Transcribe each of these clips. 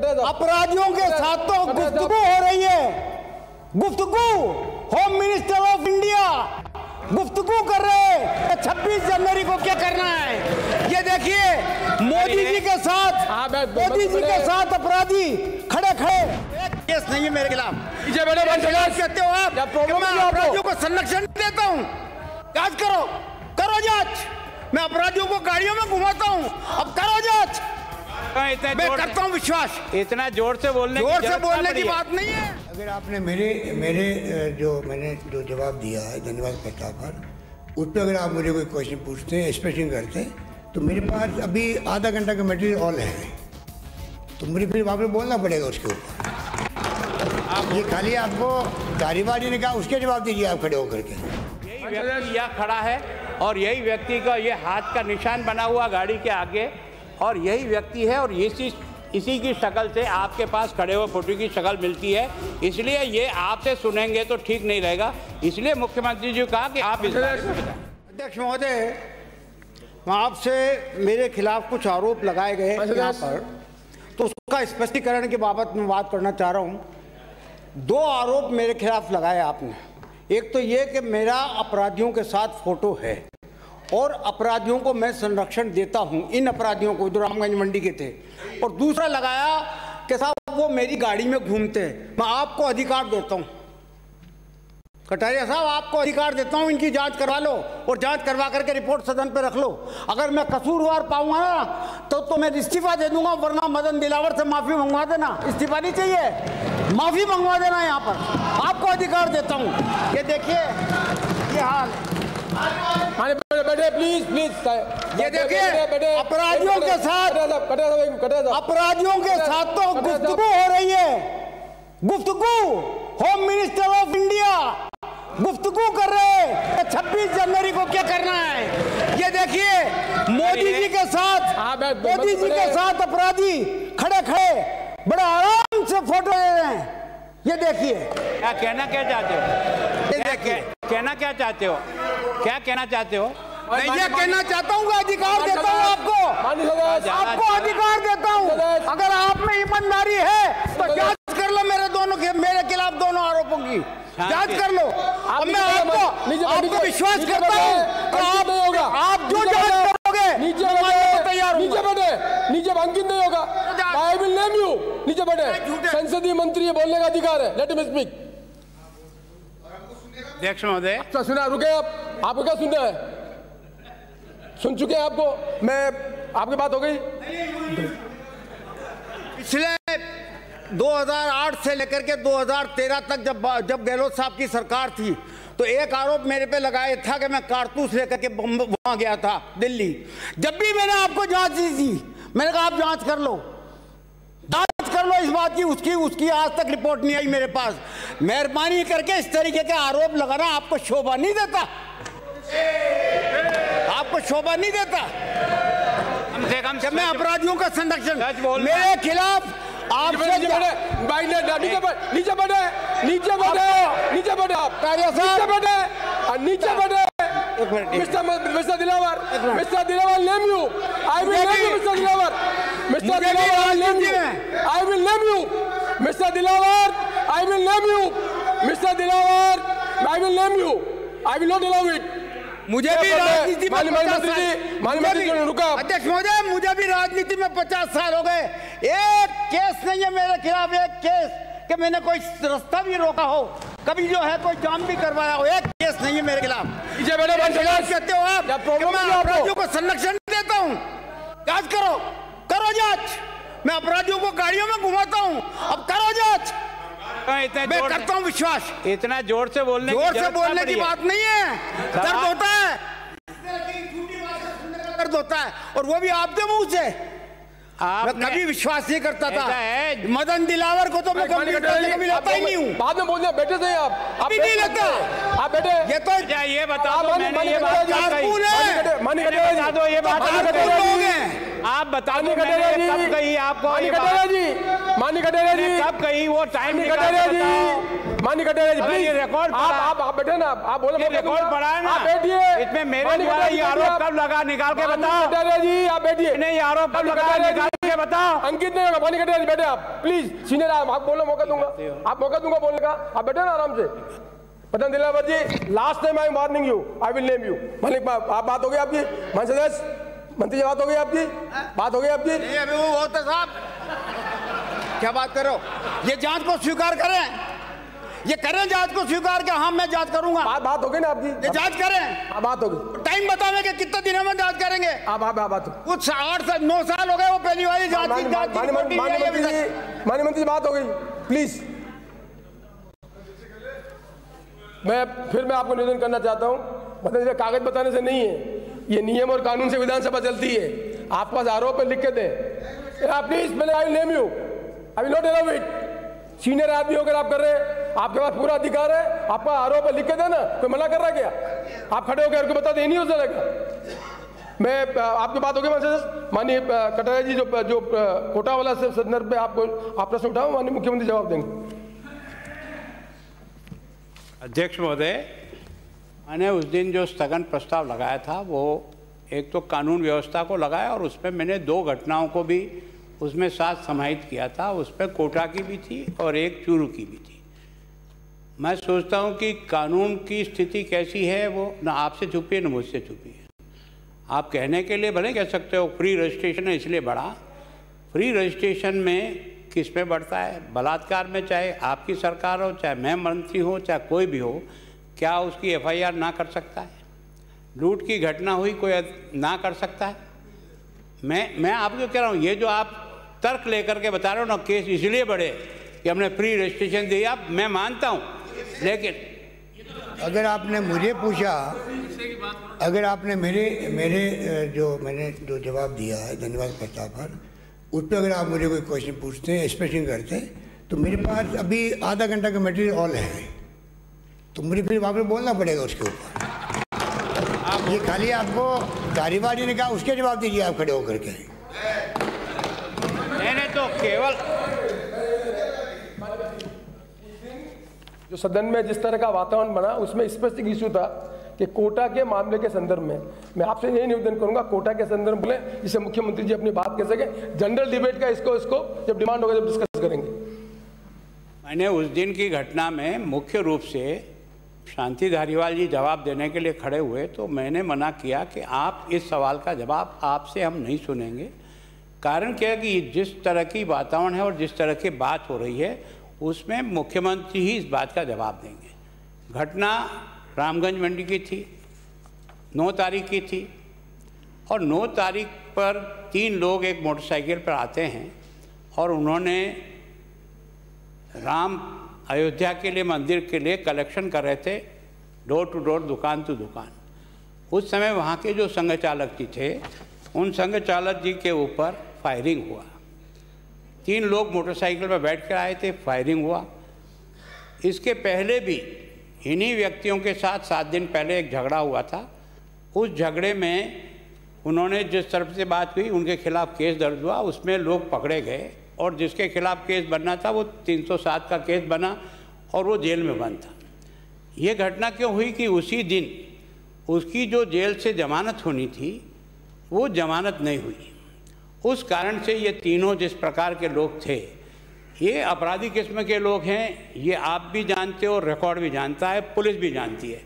अपराधियों के साथ तो गुफ्तगू हो रही है, गुफ्तगू। होम मिनिस्टर ऑफ इंडिया गुफ्तगू कर रहे हैं 26 जनवरी को क्या करना है। ये देखिए मोदी जी के साथ अपराधी खड़े खड़े। एक केस नहीं है मेरे खिलाफ। कहते हो आप मैं अपराधियों को संरक्षण देता हूँ। जांच करो जांच। मैं अपराधियों को गाड़ियों में घुमाता हूँ, अब करो जांच। मैं करता हूँ विश्वास। इतना जोर से बोलने की बात नहीं है। अगर आपने मैंने जो जवाब दिया है धन्यवाद प्रस्ताव पर, उस पर अगर आप मुझे कोई क्वेश्चन पूछते हैं, स्पेशलिंग करते हैं, तो मेरे पास अभी आधा घंटा का मटेरियल ऑल है, तो मुझे फिर वहाँ पर बोलना पड़ेगा उसके ऊपर। ये खाली आपको धारीबाजी ने कहा उसके जवाब दीजिए आप खड़े होकर के। यही व्यक्ति यहाँ खड़ा है और यही व्यक्ति का ये हाथ का निशान बना हुआ गाड़ी के आगे, और यही व्यक्ति है, और इसी की शक्ल से आपके पास खड़े हुए फोटो की शक्ल मिलती है। इसलिए ये आपसे सुनेंगे तो ठीक नहीं रहेगा, इसलिए मुख्यमंत्री जी कहा कि आप अध्यक्ष महोदय, आपसे मेरे खिलाफ कुछ आरोप लगाए गए यहाँ पर, तो उसका स्पष्टीकरण के बाबत में बात करना चाह रहा हूँ। 2 आरोप मेरे खिलाफ लगाए आपने। एक तो ये कि मेरा अपराधियों के साथ फोटो है और अपराधियों को मैं संरक्षण देता हूं, इन अपराधियों को जो रामगंज मंडी के थे। और दूसरा लगाया कि साहब वो मेरी गाड़ी में घूमते हैं। मैं आपको अधिकार देता हूं, कटारिया साहब आपको अधिकार देता हूं, इनकी जांच करवा लो और जांच करवा करके रिपोर्ट सदन पे रख लो। अगर मैं कसूरवार पाऊंगा ना तो मैं इस्तीफा दे दूंगा, वरना मदन दिलावर से माफी मंगवा देना। इस्तीफा नहीं चाहिए, माफी मंगवा देना। यहाँ पर आपको अधिकार देता हूँ। ये देखिए ये हाल है। प्लीज ये देखिए अपराधियों के साथ तो गुफ्तगू हो रही है, गुफ्तगू। होम मिनिस्टर ऑफ इंडिया गुफ्तगू कर रहे हैं 26 जनवरी को क्या करना है। ये देखिए मोदी जी के साथ अपराधी खड़े खड़े बड़े आराम से फोटो ले रहे हैं। ये देखिए कहना क्या चाहते हो, कहना क्या चाहते हो, क्या कहना चाहते हो? मैं ये कहना चाहता हूँ, अधिकार देता हूँ आपको अधिकार देता हूँ। अगर आप में ईमानदारी है तो जांच कर लो मेरे खिलाफ दोनों आरोपों की जांच कर लो। अब मैं आपको विश्वास करता हूँ, आप जो जांच करोगे तैयार नीचे अंकित नहीं होगा। आई विल नेम यू। नीचे बैठे, संसदीय मंत्री ये बोलने का अधिकार है। Let him speak. अध्यक्ष महोदय अच्छा सुना, रुके आपको क्या सुनना है? सुन चुके हैं आपको, मैं आपकी बात हो गई। पिछले 2008 से लेकर के 2013 तक जब गहलोत साहब की सरकार थी, तो एक आरोप मेरे पे लगाया था कि मैं कारतूस लेकर के वहां गया था दिल्ली। जब भी मैंने आपको जांच दी थी, मैंने कहा आप जांच कर लो इस बात की, उसकी आज तक रिपोर्ट नहीं आई मेरे पास। मेहरबानी करके इस तरीके के आरोप लगाना आपको शोभा नहीं देता, आपको शोभा नहीं देता। कम से कम जब मैं अपराधियों का संरक्षण मेरे खिलाफ आपसे नीचे बैठे आप नीचे बैठे mister Dilawar name you. I will name you mister Dilawar. Mister Dilawar name you. I will name you mister Dilawar. I will name you mister Dilawar. I will name you. I will not allow it. मुझे भी राजनीति में अध्यक्ष महोदय, मुझे भी राजनीति में 50 साल हो गए। एक केस नहीं है मेरे खिलाफ, एक केस कि मैंने कोई रास्ता भी रोका हो, कभी जो है कोई जाम भी करवाया हो, एक केस नहीं है मेरे खिलाफ। कहते हो आप मैं अपराधियों को संरक्षण देता हूँ। जांच करो जांच। मैं अपराधियों को गाड़ियों में घुमाता हूँ, अब करो जांच। मैं करता हूँ विश्वास। इतना जोर से बोलने की बात नहीं है। दर्द होता है, दर्द होता है, और वो भी आपके मुंह से। मैं कभी विश्वास नहीं करता था मदन दिलावर को, तो मैं कभी लेता ही नहीं हूँ। बाद में बोलते बैठे थे आप भी नहीं लेता। आप बैठे ये तो ये बताओ, मैंने ये बात बता दो, ये बात आप बता दो कब कही आपको, मानी कटेरिया जी कब कही, वो टाइम मानी कटेरिया जी प्लीज रिकॉर्ड आप बैठे ना, आप बोले रिकॉर्ड पढ़ा है ना, आप बैठिए। इसमें मेरे द्वारा ये आरोप कब लगा, निकाल के बताओ। कटेरिया जी आप बैठिए। नहीं, आरोप कब लगा, निकाल से बताओ। अंकित नहीं होगा, पानी कटे बैठे आप प्लीज। सीनियर आप बोलने मौका दूंगा, आप मौका दूंगा बोलने का, आप बैठे ना आराम से। प्रधान Dilawar ji, last time I am warning you, I will name you. Malik आप बात हो गई आपकी, मंत्री जी बात हो गई आपकी, बात हो गई आपकी। नहीं अभी वो होता साहब, क्या बात करो, ये जांच को स्वीकार करें, ये करें जांच को स्वीकार के। हाँ मैं जांच करूंगा। बात हो गई ना आपकी, ये जांच करें। बात हो गई। टाइम बतावे कि कितने दिनों में जांच करेंगे। बात कुछ 8 से 9 साल हो गए वो पहली वाली जांच। माननीय मंत्री बात हो गई प्लीज। मैं आपको निवेदन करना चाहता हूं, मतलब कागज बताने से नहीं है, ये नियम और कानून से विधानसभा चलती है। आपके पास आरोप लिख के दें प्लीज, मैंने आई will name you, I will not allow it. Senior आदमी होकर आप कर रहे हैं, आपके पास पूरा अधिकार है, आपका आरोप लिख के देना, कोई मना कर रहा है क्या? आप खड़े होकर बता दें, नहीं हो जाएगा। मैं आपकी बात हो गई माननीय कटारिया जी, जो कोटा वाला संदर्भ में आपको आप प्रश्न उठाओ, माननीय मुख्यमंत्री जवाब देंगे। अध्यक्ष महोदय, मैंने उस दिन जो स्थगन प्रस्ताव लगाया था वो एक तो कानून व्यवस्था को लगाया और उसमें मैंने 2 घटनाओं को भी उसमें साथ समाहित किया था। उसमें कोटा की भी थी और एक चूरू की भी थी। मैं सोचता हूं कि कानून की स्थिति कैसी है वो ना आपसे छुपी है ना मुझसे छुपी है। आप कहने के लिए भले कह सकते हो फ्री रजिस्ट्रेशन है इसलिए बढ़ा। फ्री रजिस्ट्रेशन में किस में बढ़ता है? बलात्कार में, चाहे आपकी सरकार हो, चाहे मैं मंत्री हो, चाहे कोई भी हो, क्या उसकी FIR ना कर सकता है? लूट की घटना हुई, कोई ना कर सकता है? मैं आपको कह रहा हूँ, ये जो आप तर्क लेकर के बता रहे हो ना, केस इसलिए बढ़े कि हमने फ्री रजिस्ट्रेशन दिया, मैं मानता हूँ, लेकिन अगर आपने मुझे पूछा, अगर आपने मैंने जो जवाब दिया है धन्यवाद प्रस्ताव पर, उस पर अगर आप मुझे कोई क्वेश्चन पूछते हैं, स्पेशलिंग करते हैं, तो मेरे पास अभी आधा घंटा का मटेरियल ऑल है, तो मुझे फिर वहाँ पर बोलना पड़ेगा उसके ऊपर। ये खाली आपको धारीवाल ने कहा उसके जवाब दीजिए आप खड़े होकर के। मैंने तो केवल जो सदन में जिस तरह का वातावरण बना उसमें स्पष्ट इशू था कि कोटा के मामले के संदर्भ में मैं आपसे यही निवेदन करूंगा, कोटा के संदर्भ में जिससे मुख्यमंत्री जी अपनी बात कह सके। जनरल डिबेट का इसको जब डिमांड होगा जब डिस्कस करेंगे। मैंने उस दिन की घटना में मुख्य रूप से शांति धारीवाल जी जवाब देने के लिए खड़े हुए तो मैंने मना किया कि आप इस सवाल का जवाब आपसे हम नहीं सुनेंगे। कारण क्या है कि जिस तरह की वातावरण है और जिस तरह की बात हो रही है उसमें मुख्यमंत्री ही इस बात का जवाब देंगे। घटना रामगंज मंडी की थी, 9 तारीख की थी और 9 तारीख पर 3 लोग एक मोटरसाइकिल पर आते हैं और उन्होंने राम अयोध्या के लिए मंदिर के लिए कलेक्शन कर रहे थे, डोर टू डोर, दुकान टू दुकान। उस समय वहाँ के जो संघ चालक जी थे उन संघ चालक जी के ऊपर फायरिंग हुआ। 3 लोग मोटरसाइकिल पर बैठ कर आए थे, फायरिंग हुआ। इसके पहले भी इन्हीं व्यक्तियों के साथ 7 दिन पहले एक झगड़ा हुआ था। उस झगड़े में उन्होंने जिस तरफ से बात हुई उनके खिलाफ केस दर्ज हुआ, उसमें लोग पकड़े गए और जिसके खिलाफ केस बनना था वो 307 का केस बना और वो जेल में बंद था। ये घटना क्यों हुई कि उसी दिन उसकी जो जेल से जमानत होनी थी वो जमानत नहीं हुई। उस कारण से ये तीनों जिस प्रकार के लोग थे ये अपराधी किस्म के लोग हैं, ये आप भी जानते हो, रिकॉर्ड भी जानता है, पुलिस भी जानती है।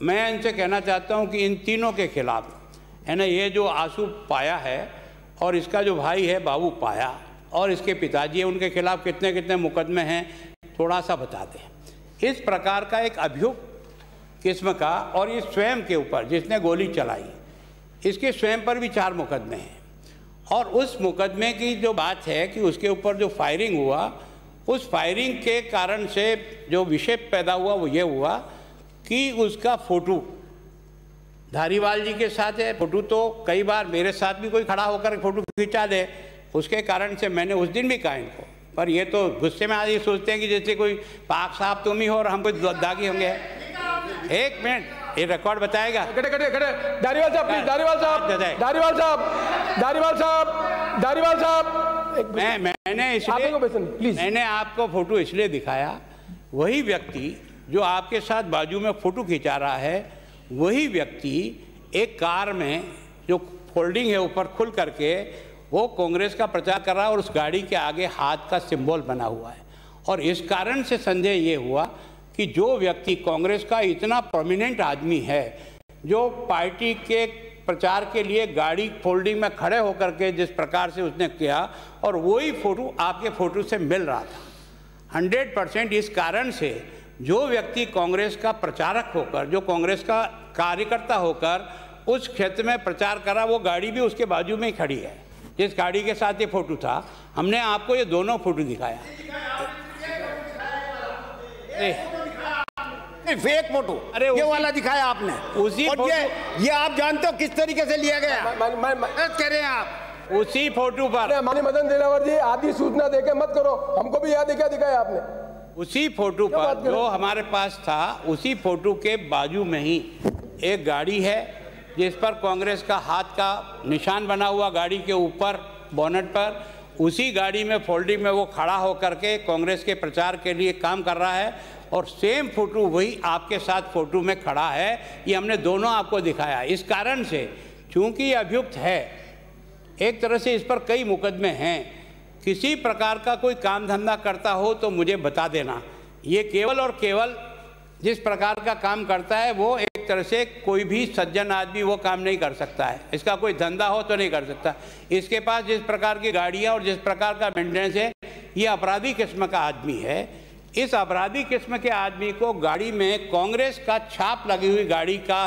मैं इनसे कहना चाहता हूँ कि इन तीनों के खिलाफ है ना, ये जो आंसू पाया है और इसका जो भाई है बाबू पाया और इसके पिताजी है, उनके खिलाफ कितने कितने मुकदमे हैं थोड़ा सा बता दें। इस प्रकार का एक अभियुक्त किस्म का, और ये स्वयं के ऊपर जिसने गोली चलाई इसके स्वयं पर भी 4 मुकदमे हैं। और उस मुकदमे की जो बात है कि उसके ऊपर जो फायरिंग हुआ, उस फायरिंग के कारण से जो विषय पैदा हुआ वो ये हुआ कि उसका फ़ोटो धारीवाल जी के साथ है। फ़ोटो तो कई बार मेरे साथ भी कोई खड़ा होकर फ़ोटो खिंचा दे, उसके कारण से मैंने उस दिन भी कहा इनको, पर ये तो गुस्से में आज ये सोचते हैं कि जैसे कोई पाक साहब तुम ही हो और हम कोई दागी होंगे। एक मिनट, ये रिकॉर्ड बताएगा। खड़े खड़े खड़े धारीवाल साहब प्लीज, धारीवाल साहब, धारीवाल साहब, धारीवाल साहब, धारीवाल साहब। मैंने इसलिए मैंने आपको फोटो इसलिए दिखाया, वही व्यक्ति जो आपके साथ बाजू में फोटो खिंचा रहा है वही व्यक्ति एक कार में जो फोल्डिंग है ऊपर खुल करके वो कांग्रेस का प्रचार कर रहा है और उस गाड़ी के आगे हाथ का सिंबल बना हुआ है। और इस कारण से संदेह ये हुआ कि जो व्यक्ति कांग्रेस का इतना प्रोमिनेंट आदमी है, जो पार्टी के प्रचार के लिए गाड़ी फोल्डिंग में खड़े होकर के जिस प्रकार से उसने किया, और वही फोटो आपके फोटो से मिल रहा था 100%। इस कारण से जो व्यक्ति कांग्रेस का प्रचारक होकर, जो कांग्रेस का कार्यकर्ता होकर उस क्षेत्र में प्रचार करा, वो गाड़ी भी उसके बाजू में ही खड़ी है जिस गाड़ी के साथ ये फोटो था। हमने आपको ये दोनों फोटो दिखाया। फेक फोटो, अरे ये वाला दिखाया आपने उसी और ये आप जानते हो किस तरीके से लिया गया कह रहे हैं आप उसी फोटो पर। माननीय मदन दिलावर जी, आधी सूचना देके मत करो, हमको भी याद है क्या दिखाया आपने। उसी फोटो पर जो हमारे पास था, उसी फोटो के बाजू में ही एक गाड़ी है जिस पर कांग्रेस का हाथ का निशान बना हुआ, गाड़ी के ऊपर बोनट पर। उसी गाड़ी में फोल्डिंग में वो खड़ा होकर के कांग्रेस के प्रचार के लिए काम कर रहा है, और सेम फोटो वही आपके साथ फोटो में खड़ा है। ये हमने दोनों आपको दिखाया। इस कारण से चूंकि ये अभियुक्त है, एक तरह से इस पर कई मुकदमे हैं, किसी प्रकार का कोई काम धंधा करता हो तो मुझे बता देना। ये केवल और केवल जिस प्रकार का काम करता है वो एक तरह से कोई भी सज्जन आदमी वो काम नहीं कर सकता है। इसका कोई धंधा हो तो नहीं कर सकता। इसके पास जिस प्रकार की गाड़ियाँ और जिस प्रकार का मेंटेनेंस है, ये अपराधी किस्म का आदमी है। इस अपराधी किस्म के आदमी को गाड़ी में कांग्रेस का छाप लगी हुई गाड़ी का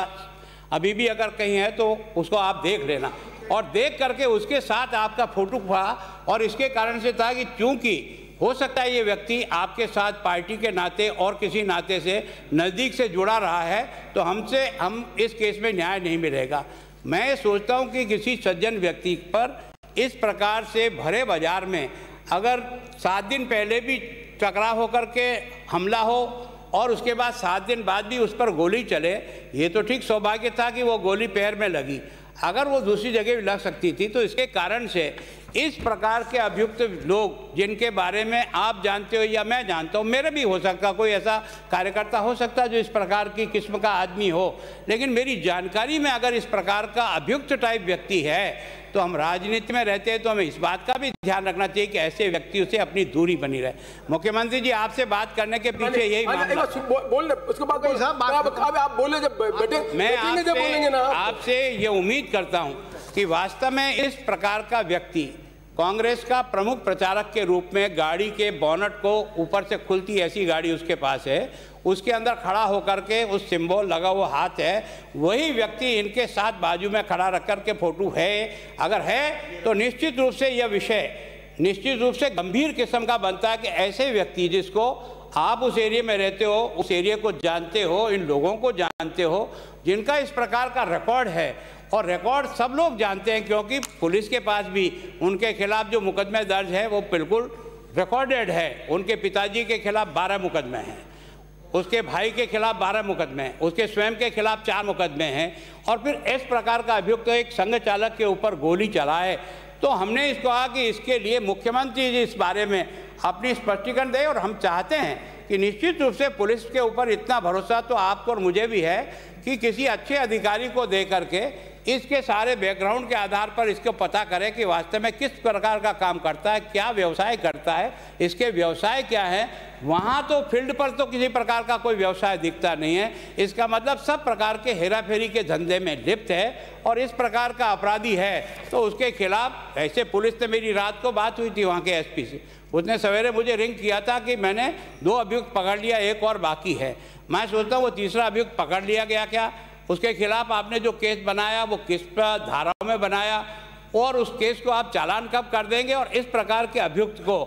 अभी भी अगर कहीं है तो उसको आप देख लेना, और देख करके उसके साथ आपका फोटो था। और इसके कारण से था कि चूंकि हो सकता है ये व्यक्ति आपके साथ पार्टी के नाते और किसी नाते से नज़दीक से जुड़ा रहा है, तो हम इस केस में न्याय नहीं मिलेगा। मैं सोचता हूँ कि किसी सज्जन व्यक्ति पर इस प्रकार से भरे बाजार में अगर 7 दिन पहले भी टकराव होकर के हमला हो और उसके बाद 7 दिन बाद भी उस पर गोली चले, ये तो ठीक सौभाग्य था कि वो गोली पैर में लगी। अगर वो दूसरी जगह भी लग सकती थी, तो इसके कारण से इस प्रकार के अभियुक्त लोग जिनके बारे में आप जानते हो या मैं जानता हूँ, मेरे भी हो सकता कोई ऐसा कार्यकर्ता हो सकता है जो इस प्रकार की किस्म का आदमी हो, लेकिन मेरी जानकारी में अगर इस प्रकार का अभियुक्त टाइप व्यक्ति है तो हम राजनीति में रहते हैं तो हमें इस बात का भी ध्यान रखना चाहिए कि ऐसे व्यक्तियों से अपनी दूरी बनी रहे। मुख्यमंत्री जी, आपसे बात करने के पीछे यही मामला। उसके बाद आप बोले जब मैं आपसे ये उम्मीद करता हूँ कि वास्तव में इस प्रकार का व्यक्ति कांग्रेस का प्रमुख प्रचारक के रूप में गाड़ी के बोनट को ऊपर से खुलती ऐसी गाड़ी उसके पास है, उसके अंदर खड़ा होकर के उस सिंबल लगा हुआ हाथ है, वही व्यक्ति इनके साथ बाजू में खड़ा रख कर के फोटो है। अगर है तो निश्चित रूप से यह विषय निश्चित रूप से गंभीर किस्म का बनता है कि ऐसे व्यक्ति जिसको आप उस एरिया में रहते हो, उस एरिया को जानते हो, इन लोगों को जानते हो, जिनका इस प्रकार का रिकॉर्ड है, और रिकॉर्ड सब लोग जानते हैं क्योंकि पुलिस के पास भी उनके खिलाफ जो मुकदमे दर्ज है वो बिल्कुल रिकॉर्डेड है। उनके पिताजी के खिलाफ 12 मुकदमे हैं, उसके भाई के खिलाफ 12 मुकदमे हैं, उसके स्वयं के खिलाफ 4 मुकदमे हैं, और फिर इस प्रकार का अभियुक्त एक संघ चालक के ऊपर गोली चलाए। तो हमने इसको कहा कि इसके लिए मुख्यमंत्री जी इस बारे में अपनी स्पष्टीकरण दें, और हम चाहते हैं कि निश्चित रूप से पुलिस के ऊपर इतना भरोसा तो आपको और मुझे भी है कि किसी अच्छे अधिकारी को दे करके इसके सारे बैकग्राउंड के आधार पर इसको पता करें कि वास्तव में किस प्रकार का काम करता है, क्या व्यवसाय करता है, इसके व्यवसाय क्या है। वहाँ तो फील्ड पर तो किसी प्रकार का कोई व्यवसाय दिखता नहीं है, इसका मतलब सब प्रकार के हेरा फेरी के धंधे में लिप्त है और इस प्रकार का अपराधी है। तो उसके खिलाफ ऐसे पुलिस से मेरी रात को बात हुई थी वहाँ के एसपी से, उसने सवेरे मुझे रिंग किया था कि मैंने 2 अभियुक्त पकड़ लिया, एक और बाकी है। मैं सोचता हूँ वो तीसरा अभियुक्त पकड़ लिया गया क्या, उसके खिलाफ आपने जो केस बनाया वो किस पर धाराओं में बनाया, और उस केस को आप चालान कब कर देंगे। और इस प्रकार के अभियुक्त को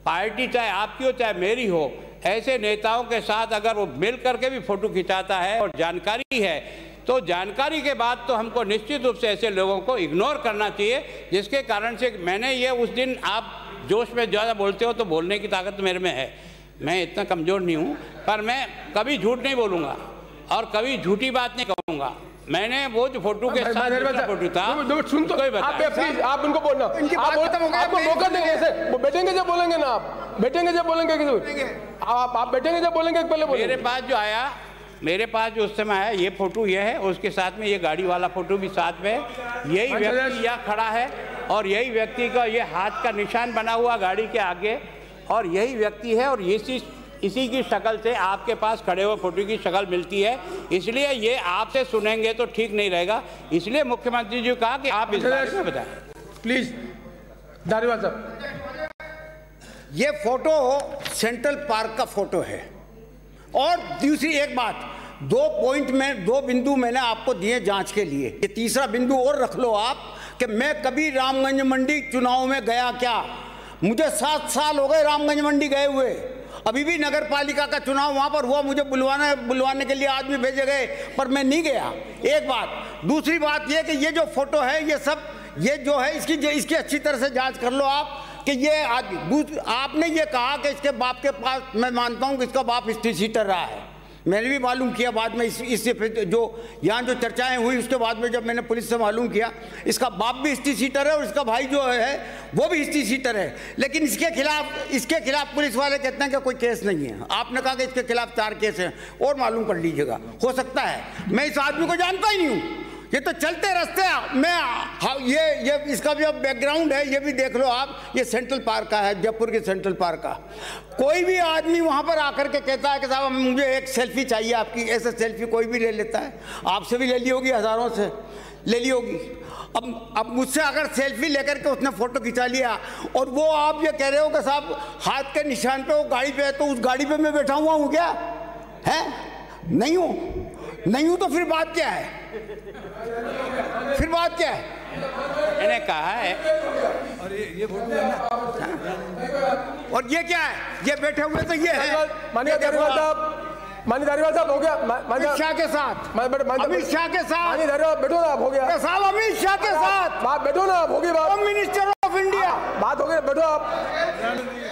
पार्टी चाहे आपकी हो चाहे मेरी हो, ऐसे नेताओं के साथ अगर वो मिल करके भी फोटो खिंचाता है और जानकारी है, तो जानकारी के बाद तो हमको निश्चित रूप से ऐसे लोगों को इग्नोर करना चाहिए, जिसके कारण से मैंने ये उस दिन, आप जोश में ज़्यादा बोलते हो तो बोलने की ताकत मेरे में है, मैं इतना कमज़ोर नहीं हूँ, पर मैं कभी झूठ नहीं बोलूँगा और कभी झूठी बात नहीं कहूँगा। मैंने वो जो फोटो के साथ फोटो था सुन तो आप उनको बोलना, आपको मौका देंगे, ऐसे बैठेंगे जब बोलेंगे ना, आप बैठेंगे जब बोलेंगे, आप बैठेंगे जब बोलेंगे पहले बोलेंगे। मेरे पास जो उस समय आया ये फोटो ये है, उसके साथ में ये गाड़ी वाला फोटो भी साथ में, यही व्यक्ति यहाँ खड़ा है और यही व्यक्ति का ये हाथ का निशान बना हुआ गाड़ी के आगे, और यही व्यक्ति है, और इसी की शक्ल से आपके पास खड़े हुए फोटो की शक्ल मिलती है। इसलिए ये आपसे सुनेंगे तो ठीक नहीं रहेगा, इसलिए मुख्यमंत्री जी कहा कि आप इस बारे में बताएं प्लीज। धारीवाल साहब, ये फोटो सेंट्रल पार्क का फोटो है। और दूसरी एक बात, 2 बिंदु मैंने आपको दिए जांच के लिए। ये तीसरा बिंदु और रख लो आप कि मैं कभी रामगंज मंडी चुनाव में गया क्या? मुझे 7 साल हो गए रामगंज मंडी गए हुए। अभी भी नगर पालिका का चुनाव वहाँ पर हुआ, मुझे बुलवाने के लिए आदमी भेजे गए, पर मैं नहीं गया। एक बात। दूसरी बात ये कि ये जो फोटो है, ये सब ये जो है इसकी अच्छी तरह से जांच कर लो आप कि ये आपने ये कहा कि इसके बाप के पास, मैं मानता हूँ कि इसका बाप हिस्ट्री सीटर रहा है। मैंने भी मालूम किया बाद में, इससे फिर जो यहाँ जो चर्चाएं हुई उसके बाद में जब मैंने पुलिस से मालूम किया, इसका बाप भी हिस्ट्री सीटर है और इसका भाई जो है वो भी हिस्ट्री सीटर है। लेकिन इसके खिलाफ पुलिस वाले कहते हैं कि कोई केस नहीं है। आपने कहा कि इसके खिलाफ 4 केस हैं, और मालूम कर लीजिएगा, हो सकता है। मैं इस आदमी को जानता ही नहीं हूँ, ये तो चलते रास्ते ये इसका भी अब बैकग्राउंड है, ये भी देख लो आप। ये सेंट्रल पार्क का है, जयपुर के सेंट्रल पार्क का। कोई भी आदमी वहाँ पर आकर के कहता है कि साहब मुझे एक सेल्फी चाहिए आपकी, ऐसे सेल्फी कोई भी ले लेता है। आपसे भी ले ली होगी, हज़ारों से ले ली होगी। अब मुझसे अगर सेल्फी लेकर के उसने फ़ोटो खिंचा लिया, और वो आप ये कह रहे हो कि साहब हाथ के निशान पे वो गाड़ी पे है, तो उस गाड़ी पे मैं बैठा हुआ हूँ क्या? है नहीं हूँ तो फिर बात क्या है? फिर बात क्या है? मैंने कहा है। और ये फोटो है ना, और ये क्या है? ये बैठे हुए तो ये है। माननीय धारीवाल साहब, हो गया। अमित शाह के साथ, अमित शाह के साथ। माननीय धारीवाल बैठो ना, आप हो गया साहब। अमित शाह के साथ बात, बैठो ना, आप होगी बात। होम मिनिस्टर ऑफ इंडिया, बात हो गई, बैठो आप।